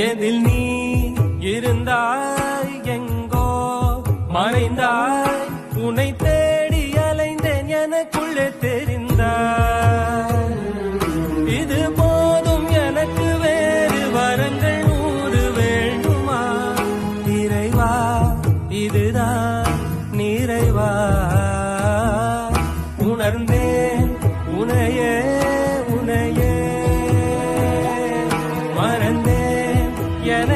எதில் நீ இருந்தாய் எங்கோ மறைந்தாய் உன்னை தேடி அலைந்தேன் எனக்குள்ளே தெரிந்தாய் இது போதும் எனக்கு வேறு வரங்கள் 100 வேண்டுமா இறைவா இதுதான் நிறைவா உணர்ந்தேன் உனையே உனையே மறந்தேன் என